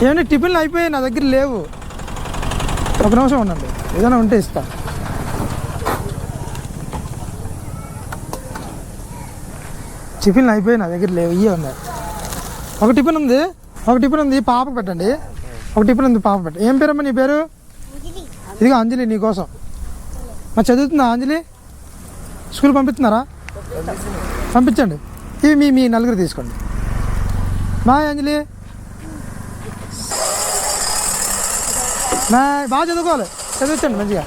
ఏమంటే టిఫిన్లు అయిపోయాయి, నా దగ్గర లేవు. ఒక నిమిషం ఉండండి, ఏదైనా ఉంటే ఇస్తా. టిఫిన్లు అయిపోయి నా దగ్గర లేవు, ఇవే ఉన్నాయి. ఒక టిఫిన్ ఉంది పాపకు పెట్టండి. ఒక టిఫిన్ ఉంది పాప పెట్టండి. ఏం పేరమ్మా నీ పేరు? ఇదిగో అంజలి, నీకోసం. మరి చదువుతుందా అంజలి? స్కూల్ పంపిస్తున్నారా? పంపించండి. ఇవి మీ నలుగురు తీసుకోండి. బాయ్ అంజలి, బాగా చదువుకోవాలి, చదివించండి మంచిగా.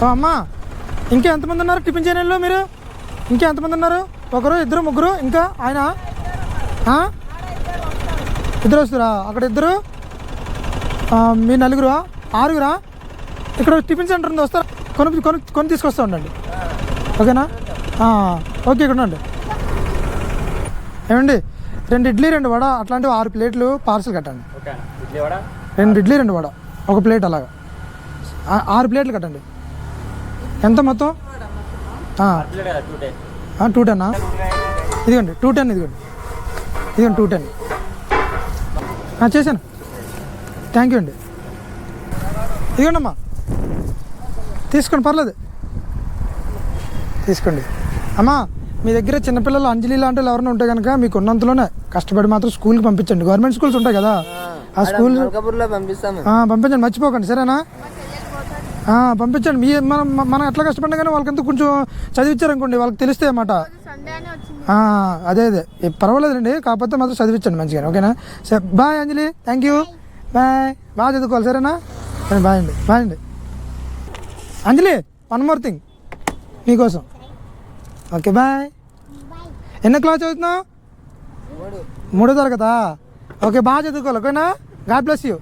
అమ్మా, ఇంకా ఎంతమంది ఉన్నారు టిఫిన్ చేయడంలో మీరు? ఇంకా ఎంతమంది ఉన్నారు? ఒకరు, ఇద్దరు, ముగ్గురు, ఇంకా ఆయన ఇద్దరు వస్తారా? అక్కడ ఇద్దరు, మీ నలుగురు, ఆరుగురా? ఇక్కడ టిఫిన్ సెంటర్ ఉంది, వస్తారా? కొని తీసుకొస్తా ఉండండి, ఓకేనా? ఓకే, ఇక్కడ ఉండండి. ఏమండి, 2 ఇడ్లీ 2 వడ అట్లాంటివి 6 ప్లేట్లు పార్సల్ కట్టండి. 2 ఇడ్లీ 2 వడ, ఒక ప్లేట్, అలాగా 6 ప్లేట్లు కట్టండి. ఎంత మొత్తం? 210. ఇదిగోండి 210, ఇదిగోండి 210. చేశాను, థ్యాంక్ యూ అండి. ఇదిగోండి అమ్మా, తీసుకోండి, పర్లేదు తీసుకోండి. అమ్మా, మీ దగ్గర చిన్నపిల్లలు అంజలి లాంటి వాళ్ళు ఎవరైనా ఉంటే కనుక మీకు ఉన్నంతలోనే కష్టపడి మాత్రం స్కూల్కి పంపించండి. గవర్నమెంట్ స్కూల్స్ ఉంటాయి కదా, ఆ స్కూల్ పంపించండి, మర్చిపోకండి, సరేనా? పంపించండి. మనం ఎట్లా కష్టపడినా కానీ వాళ్ళకంతా కొంచెం చదివించారనుకోండి, వాళ్ళకి తెలిస్తే అన్నమాట. అదే పర్వాలేదండి, కాకపోతే మాత్రం చదివించండి మంచిగా, ఓకేనా? సరే, bye Anjali, thank you, bye. బాగా చదువుకోవాలి, సరేనా? బాయ్ అండి. అంజలి, 1 మోర్ థింగ్ నీకోసం. Okay, bye. ఎన్నో క్లాస్ చదువుతున్నావు? 3వ తరగతా? ఓకే, బాగా చదువుకోవాలి, ఓకేనా? God bless you.